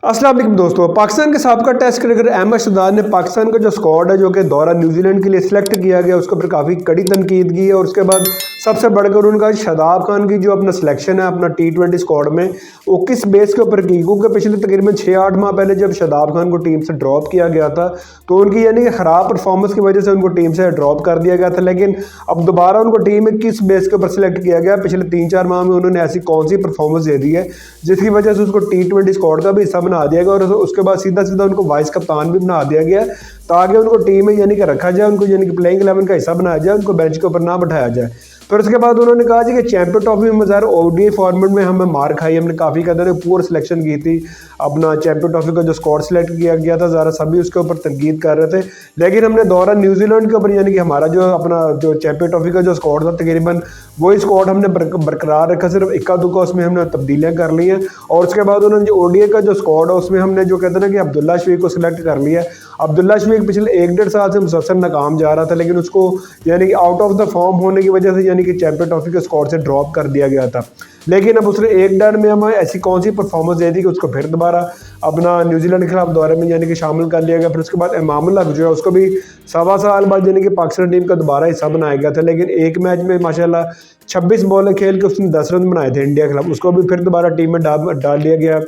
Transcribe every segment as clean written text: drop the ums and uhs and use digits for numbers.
अस्सलाम वालेकुम दोस्तों। पाकिस्तान के साबका टेस्ट क्रिकेटर अहमद शहजाद ने पाकिस्तान का जो स्क्वाड है जो कि दौरा न्यूजीलैंड के लिए सिलेक्ट किया गया उसके ऊपर काफ़ी कड़ी तनकीद की है। और उसके बाद सबसे बढ़कर उनका शादाब खान की जो अपना सिलेक्शन है अपना T20 स्क्वाड में वो किस बेस के ऊपर की, क्योंकि पिछले तकरीबन 6-8 माह पहले जब शादाब खान को टीम से ड्रॉप किया गया था तो उनकी यानी कि ख़राब परफॉर्मेंस की वजह से उनको टीम से ड्रॉप कर दिया गया था। लेकिन अब दोबारा उनको टीम में किस बेस के ऊपर सिलेक्ट किया गया, पिछले 3-4 माह में उन्होंने ऐसी कौन सी परफॉर्मेंस दे दी है जिसकी वजह से उसको T20 स्क्वाड का भी हिस्सा बना दिया गया और उसके बाद सीधा सीधा उनको वाइस कप्तान भी बना दिया गया ताकि उनको टीम में यानी कि रखा जाए, उनको यानी कि प्लेइंग 11 का हिस्सा बनाया जाए, उनको बेंच के ऊपर ना बैठाया जाए। फिर उसके बाद उन्होंने कहा जी कि चैंपियन ट्रॉफी में ज़रा ODI फॉर्मेट में हमें मार खाई, हमने काफ़ी कहते हैं पूअर सिलेक्शन की थी। अपना चैंपियन ट्रॉफी का जो स्क्वाड सिलेक्ट किया गया था ज़रा सभी उसके ऊपर तनकीद कर रहे थे, लेकिन हमने दौरा न्यूजीलैंड के ऊपर यानी कि हमारा जो अपना जो चैंपियन ट्रॉफी का जो स्क्वाड था तकरीबन वही स्क्वाड हमने बरकरार रखा, सिर्फ इक्का दुक्का उसमें हमने तब्दीलियाँ कर ली हैं। और उसके बाद उन्होंने जो ODI का जो स्क्वाड है उसमें हमने जो कहते हैं ना कि अब्दुल्ला शफीक को सिलेक्ट कर लिया। अब्दुल्ला शफीक पिछले 1-1.5 साल से मुसलसल नाकाम जा रहा था, लेकिन उसको यानी कि आउट ऑफ द फॉर्म होने की वजह से यानी कि चैंपियन ट्रॉफी के स्क्वाड से ड्रॉप कर दिया गया था। लेकिन अब उसने एक डर में हमें ऐसी कौन सी परफॉर्मेंस दे दी कि उसको फिर दोबारा अपना न्यूजीलैंड के खिलाफ दौरे में यानी कि शामिल कर लिया गया। फिर उसके बाद इमामुल हक जो है उसको भी 1.25 साल बाद यानी कि पाकिस्तान टीम का दोबारा हिस्सा बनाया गया था, लेकिन एक मैच में माशाल्लाह 26 बॉलें खेल के उसने 10 रन बनाए थे इंडिया के खिलाफ, उसको भी फिर दोबारा टीम में डाल दिया गया।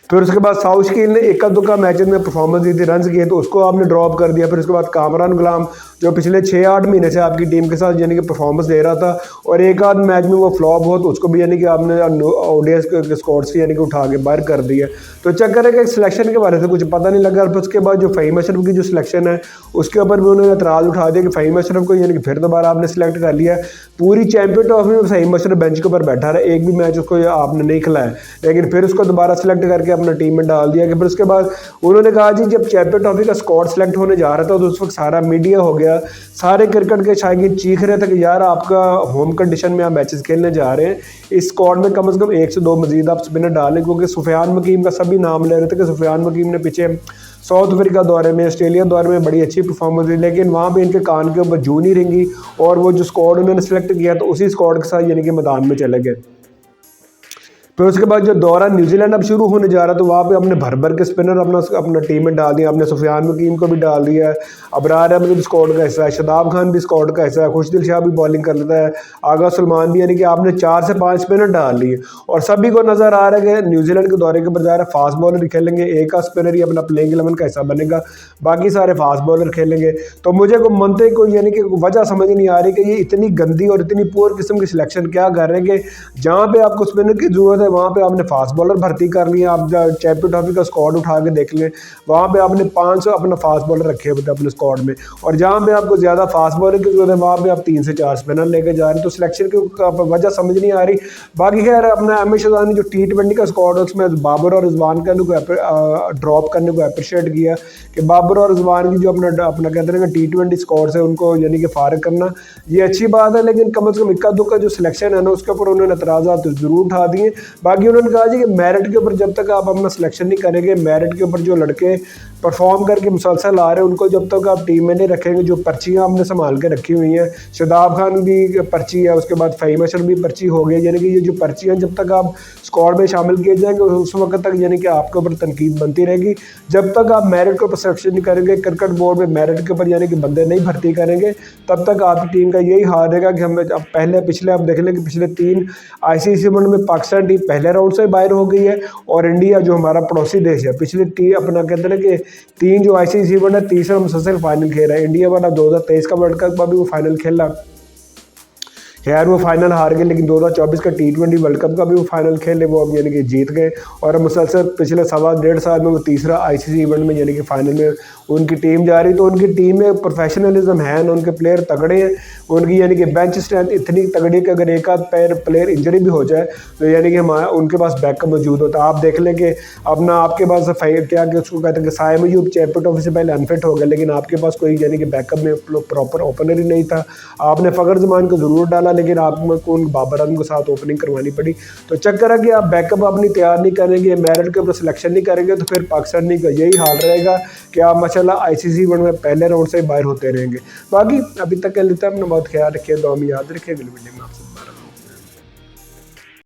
फिर उसके बाद साउशकील ने इक्का दुक्का मैचेस में परफॉर्मेंस दी थी, रन किए तो उसको आपने ड्रॉप कर दिया। फिर उसके बाद कामरान गुलाम जो पिछले 6-8 महीने से आपकी टीम के साथ यानी कि परफॉर्मेंस दे रहा था और एक आध मैच में वो फ्लॉप हो तो उसको भी यानी कि आपने ODI के स्क्वाड से यानी कि उठा के बाहर कर दिया। तो चक्कर है कि सिलेक्शन के बारे से कुछ पता नहीं लगा। फिर उसके बाद जो फ़हीम अशरफ की जो सिलेक्शन है उसके ऊपर भी उन्होंने एतराज़ उठा दिया कि फ़हीम अशरफ को यानी कि फिर दोबारा आपने सेलेक्ट कर लिया। पूरी चैंपियन ट्रॉफी में फ़हीम अशरफ बेंच के ऊपर बैठा रहा, एक भी मैच उसको आपने नहीं खिलाया, लेकिन फिर उसको दोबारा सेलेक्ट करके अपना टीम में डाल दिया। कि फिर उसके बाद उन्होंने कहा जी जब चैंपियन ट्रॉफी का स्क्वाड सेलेक्ट होने जा रहा था तो उस वक्त सारा मीडिया हो गया, सारे क्रिकेट के शायकीन चीख रहे थे कि यार आपका होम कंडीशन में आप मैचेस खेलने जा रहे हैं, इस स्क्वाड में कम से कम 1 से 2 मजीद आप स्पिनर डालें, क्योंकि सुफियान मकीम का सभी नाम ले रहे थे कि सुफियान मकीम ने पीछे साउथ अफ्रीका दौरे में ऑस्ट्रेलिया दौरे में बड़ी अच्छी परफॉर्मेंस दी, लेकिन वहाँ पे इनके कान के ऊपर जू नहीं रेंगी और वो जो स्क्वाड उन्होंने सेलेक्ट किया तो उसी स्क्वाड के साथ यानी कि मैदान में चले गए। फिर उसके बाद जो दौरा न्यूजीलैंड अब शुरू होने जा रहा तो वहाँ पे हमने भर के स्पिनर अपना टीम में डाल दिया। आपने सुफियान मकीम को भी डाल दिया है, अबरार अहमद भी स्क्वाड का हिस्सा है, शादाब खान भी स्क्वाड का हिस्सा है, खुशदिल शाह भी बॉलिंग कर लेता है, आगा सलमान भी, यानी कि आपने 4 से 5 स्पिनर डाल लिए और सभी को नज़र आ रहा है कि न्यूजीलैंड के दौरे के ऊपर जा रहा है फास्ट बॉलर खेलेंगे, एक आध स्पिनर ही अपना प्लेइंग 11 का हिस्सा बनेगा, बाकी सारे फास्ट बॉलर खेलेंगे। तो मुझे को मनते को यानी कि वजह समझ नहीं आ रही कि ये इतनी गंदी और इतनी पुअर किस्म की सिलेक्शन क्या कर रहे हैं कि जहाँ पे आपको स्पिनर की ज़रूरत है वहाँ पे आपने फास्ट बॉलर भर्ती कर लिया। आप चैंपियन ट्रॉफी का स्क्वाड उठा के देख लें, वहाँ पे आपने 500 अपना फास्ट बॉलर रखे हुए थे अपने स्क्वाड में, और जहाँ पे आपको ज़्यादा फास्ट बॉलर की जरूरत है वहाँ पे आप 3 से 4 स्पिनर लेके जा रहे हैं। तो सिलेक्शन की वजह समझ नहीं आ रही। बाकी खैर अपना अहमद शहजाद ने जो T20 का स्क्वाड है उसमें बाबर और रिजवान को ड्रॉप करने को अप्रिशिएट किया कि बाबर और रिजवान की जो अपना कहते हैं T20 स्क्वाड से उनको यानी कि फारिग करना ये अच्छी बात है, लेकिन कम से कम इक्का दुक्का जो सिलेक्शन है ना उसके ऊपर उन्होंने एतराज़ात जरूर उठा दिए। बाकी उन्होंने कहा कि मेरिट के ऊपर जब तक आप अपना सिलेक्शन नहीं करेंगे, मेरिट के ऊपर जो लड़के परफॉर्म करके मुसलसल आ रहे हैं उनको जब तक आप टीम में नहीं रखेंगे, जो पर्चियाँ आपने संभाल के रखी हुई हैं, शादाब खान भी पर्ची है, उसके बाद फ़हीम अशरफ भी पर्ची हो गई, यानी कि ये जो पर्चियाँ जब तक आप स्क्वाड में शामिल किए जाएंगे उस वक्त तक यानी कि आपके ऊपर तनकीद बनती रहेगी। जब तक आप मेरिट के ऊपर सिलेक्शन नहीं करेंगे, क्रिकेट बोर्ड में मेरिट के ऊपर यानी कि बंदे नहीं भर्ती करेंगे, तब तक आपकी टीम का यही हाल रहेगा कि हम अब पिछले आप देख लें कि पिछले 3 ICC इवेंट में पाकिस्तान टीम पहले राउंड से बाहर हो गई है और इंडिया जो हमारा पड़ोसी देश है पिछले अपना कहते हैं कि 3 जो ICC इवेंट है तीसरा मुसलसल फाइनल खेल रहा है। इंडिया वाला 2023 का वर्ल्ड कप भी वो फाइनल खेला, खैर वो फाइनल हार गए, लेकिन 2024 का T20 वर्ल्ड कप का भी वो फाइनल खेले, वो अब यानी कि जीत गए और मुसलसल पिछले 1.5 साल में वो तीसरा ICC इवेंट में यानी कि फाइनल में उनकी टीम जा रही। तो उनकी टीम में प्रोफेशनलिज्म है ना, उनके प्लेयर तगड़े हैं, उनकी यानी कि बेंच स्ट्रेंथ इतनी तगड़ी कि अगर एक आध प्लेयर इंजरी भी हो जाए तो यानी कि हमारा उनके पास बैकअप मौजूद होता है। आप देख लें कि अपना आपके पास क्या कि उसको कहते हैं कि साइम अयूब चैंपियन ट्रॉफी से पहले अनफिट हो गया, लेकिन आपके पास कोई यानी कि बैकअप में प्रॉपर ओपनर ही नहीं था। आपने फ़खर जमान को ज़रूर डाला, लेकिन आपको उन बाबर आजम के साथ ओपनिंग करवानी पड़ी। तो चक्कर है कि आप बैकअप अपनी तैयार नहीं करेंगे, मेरिट के ऊपर सिलेक्शन नहीं करेंगे, तो फिर पाकिस्तान का यही हाल रहेगा कि आप माशाल्लाह ICC इवेंट में पहले राउंड से बाहर होते रहेंगे। बाकी अभी तक के लिए अपना बहुत ख्याल रखिए, दुआ में याद रखिए। अगली वीडियो में आपसे